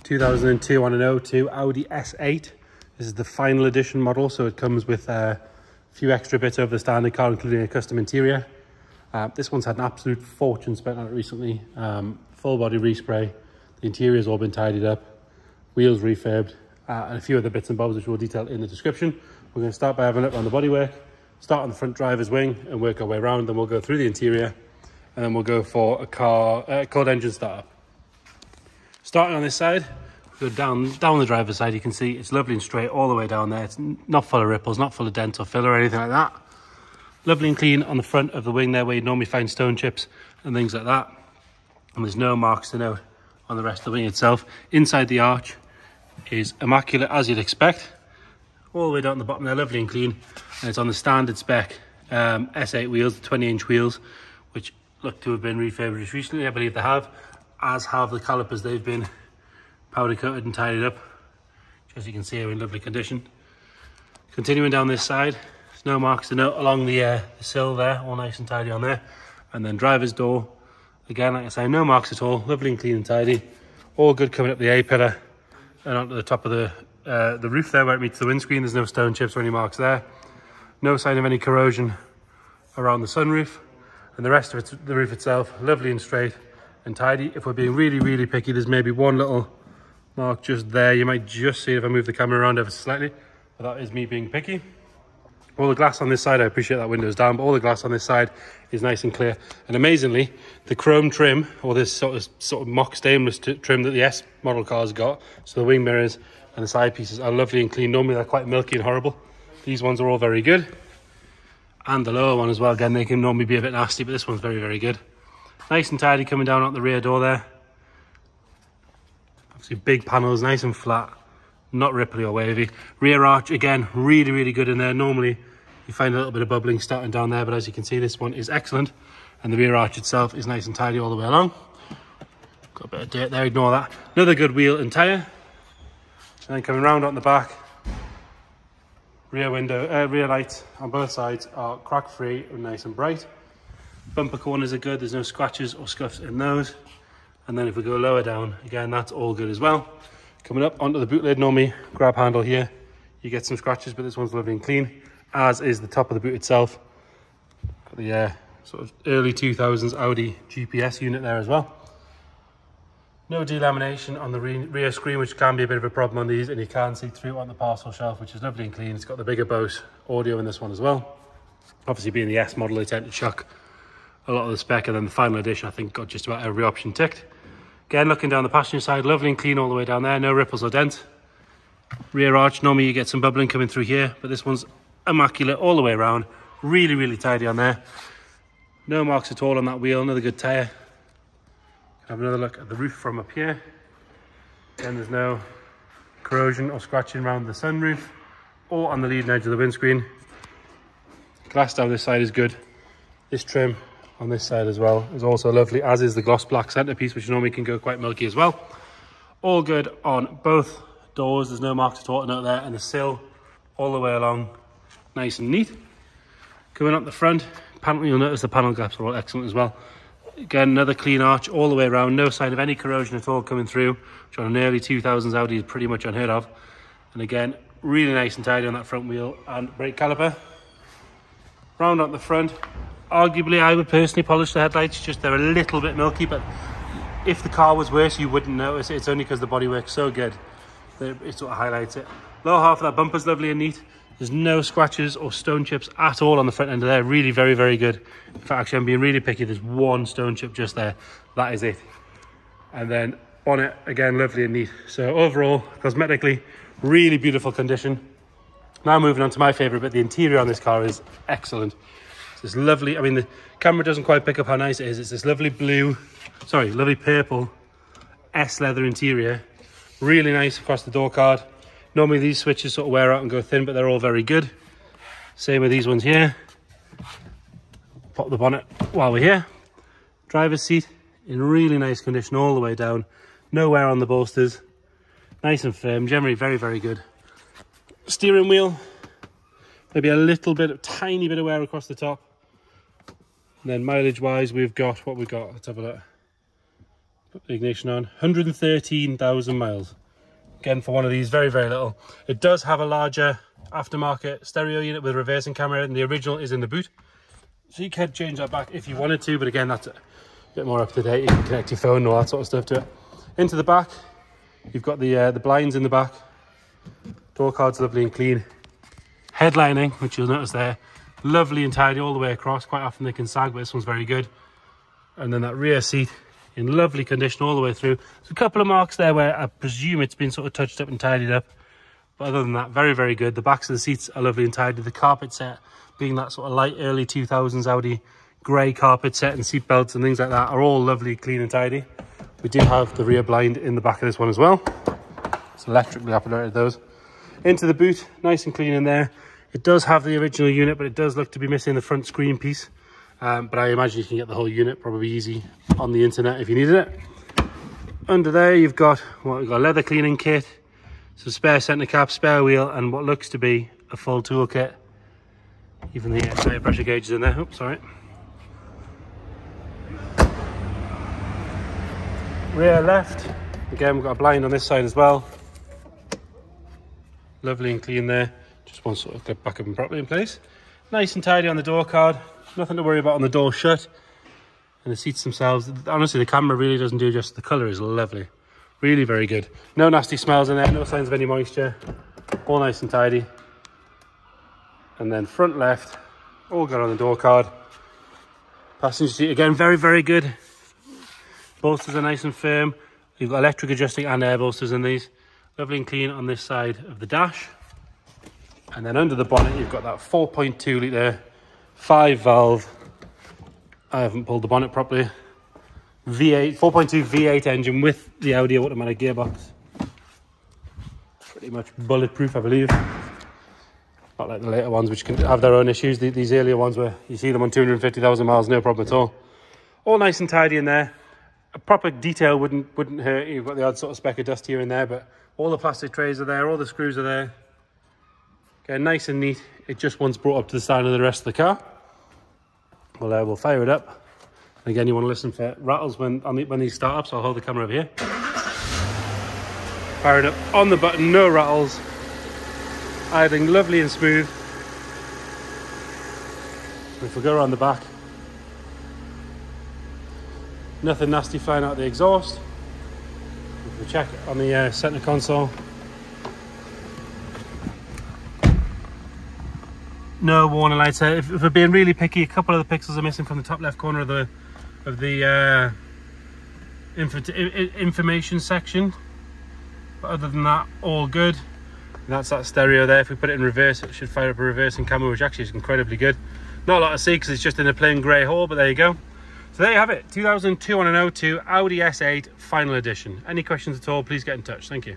2002 on an 02 Audi S8. This is the final edition model, so it comes with a few extra bits over the standard car, including a custom interior. This one's had an absolute fortune spent on it recently. Full body respray, the interior's all been tidied up, wheels refurbed, and a few other bits and bobs which we'll detail in the description. We're going to start by having a look on the bodywork, start on the front driver's wing and work our way around. Then we'll go through the interior, and then we'll go for a cold engine startup. Starting on this side, go down the driver's side. You can see it's lovely and straight all the way down there. It's not full of ripples, not full of dents or filler or anything like that. Lovely and clean on the front of the wing there, where you'd normally find stone chips and things like that. And there's no marks to note on the rest of the wing itself. Inside the arch is immaculate, as you'd expect. All the way down the bottom there, lovely and clean. And it's on the standard spec S8 wheels, the 20-inch wheels, which look to have been refurbished recently. I believe they have, as have the calipers. They've been powder coated and tidied up, which, as you can see, are in lovely condition. Continuing down this side, there's no marks to note along the sill there, all nice and tidy on there. And then driver's door, again, like I say, no marks at all, lovely and clean and tidy. All good coming up the A-pillar and onto the top of the roof there where it meets the windscreen. There's no stone chips or any marks there. No sign of any corrosion around the sunroof. And the rest of it, the roof itself, lovely and straight and tidy. If we're being really, really picky, there's maybe one little mark just there. You might just see it if I move the camera around ever so slightly, but that is me being picky. All the glass on this side, I appreciate that window's down, but all the glass on this side is nice and clear. And amazingly, the chrome trim, or this sort of mock stainless trim that the S model car's got, so the wing mirrors and the side pieces are lovely and clean. Normally they're quite milky and horrible. These ones are all very good. And the lower one as well, again, they can normally be a bit nasty, but this one's very, very good. Nice and tidy coming down at the rear door there. Obviously big panels, nice and flat, not ripply or wavy. Rear arch, again, really, really good in there. Normally you find a little bit of bubbling starting down there, but as you can see, this one is excellent. And the rear arch itself is nice and tidy all the way along. Got a bit of dirt there, ignore that. Another good wheel and tyre. And then coming round on the back, rear lights on both sides are crack free and nice and bright. Bumper corners are good, there's no scratches or scuffs in those. And then if we go lower down, again, that's all good as well. Coming up onto the boot lid, normally grab handle here, you get some scratches, but this one's lovely and clean, as is the top of the boot itself. Got the sort of early 2000s Audi GPS unit there as well. No delamination on the rear screen, which can be a bit of a problem on these, and you can see through on the parcel shelf, which is lovely and clean. It's got the bigger Bose audio in this one as well. Obviously, being the S model, they tend to chuck a lot of the spec, and then the final edition, I think, got just about every option ticked. Again, looking down the passenger side, lovely and clean all the way down there, no ripples or dents. Rear arch, normally you get some bubbling coming through here, but this one's immaculate all the way around. Really, really tidy on there. No marks at all on that wheel, another good tyre. Have another look at the roof from up here. Again, there's no corrosion or scratching around the sunroof or on the leading edge of the windscreen. Glass down this side is good. This trim on this side as well is also lovely, as is the gloss black centerpiece, which normally can go quite milky as well. All good on both doors. There's no marks at all to note there, and the sill all the way along, nice and neat. Coming up the front, panel, you'll notice the panel gaps are all excellent as well. Again, another clean arch all the way around, no sign of any corrosion at all coming through, which on an early 2000s Audi is pretty much unheard of. And again, really nice and tidy on that front wheel and brake caliper. Round up the front, arguably I would personally polish the headlights, just they're a little bit milky, but if the car was worse you wouldn't notice it. It's only because the bodywork's so good that it sort of highlights it. Lower half of that bumper's lovely and neat. There's no scratches or stone chips at all on the front end of there. Really, very, very good. In fact, actually, I'm being really picky. There's one stone chip just there. That is it. And then bonnet, again, lovely and neat. So overall, cosmetically, really beautiful condition. Now moving on to my favourite bit. The interior on this car is excellent. It's this lovely, I mean, the camera doesn't quite pick up how nice it is. It's this lovely lovely purple S leather interior. Really nice across the door card. Normally these switches sort of wear out and go thin, but they're all very good. Same with these ones here. Pop the bonnet while we're here. Driver's seat in really nice condition all the way down. No wear on the bolsters. Nice and firm, generally very, very good. Steering wheel, maybe a little bit, tiny bit of wear across the top. And then mileage wise, we've got what we've got. Let's have a look. Put the ignition on. 113,000 miles. Again, for one of these, very, very little. It does have a larger aftermarket stereo unit with reversing camera, and the original is in the boot. So you can change that back if you wanted to, but again, that's a bit more up to date. You can connect your phone and all that sort of stuff to it. Into the back, you've got the blinds in the back. Door card's lovely and clean. Headlining, which you'll notice there, lovely and tidy all the way across. Quite often they can sag, but this one's very good. And then that rear seat in lovely condition all the way through. There's a couple of marks there where I presume it's been sort of touched up and tidied up. But other than that, very, very good. The backs of the seats are lovely and tidy. The carpet set, being that sort of light early 2000s Audi grey carpet set, and seat belts and things like that are all lovely, clean and tidy. We do have the rear blind in the back of this one as well. It's electrically operated, those. Into the boot, nice and clean in there. It does have the original unit, but it does look to be missing the front screen piece. But I imagine you can get the whole unit probably easy on the internet if you needed it. Under there, you've got a leather cleaning kit, some spare centre cap, spare wheel, and what looks to be a full tool kit. Even the tire pressure gauge is in there. Oops, sorry. Rear left. Again, we've got a blind on this side as well. Lovely and clean there. Just want to sort of get back up and properly in place. Nice and tidy on the door card. Nothing to worry about on the door shut. And the seats themselves, honestly, the camera really doesn't do justice. The colour is lovely. Really very good. No nasty smells in there, no signs of any moisture. All nice and tidy. And then front left, all good on the door card. Passenger seat, again, very, very good. Bolsters are nice and firm. You've got electric adjusting and air bolsters in these. Lovely and clean on this side of the dash. And then under the bonnet, you've got that 4.2 litre, 5 valve. I haven't pulled the bonnet properly. V8, 4.2 V8 engine with the Audi automatic gearbox. Pretty much bulletproof, I believe. Not like the later ones, which can have their own issues. These earlier ones where you see them on 250,000 miles, no problem at all. All nice and tidy in there. A proper detail wouldn't hurt. You've got the odd sort of speck of dust here and there, but all the plastic trays are there, all the screws are there. Okay, nice and neat. It just once brought up to the standard of the rest of the car. Well, we'll fire it up. Again, you want to listen for rattles when these start up, so I'll hold the camera over here. Fire it up on the button, no rattles. Idling lovely and smooth. If we go around the back, nothing nasty flying out the exhaust. If we check on the centre console, no warning lights there. If we're being really picky, a couple of the pixels are missing from the top left corner of the information section, but other than that, all good. And that's that stereo there. If we put it in reverse, it should fire up a reversing camera, which actually is incredibly good. Not a lot to see because it's just in a plain grey hull, but there you go. So there you have it, 2002 on an 02 Audi S8 Final Edition. Any questions at all, please get in touch. Thank you.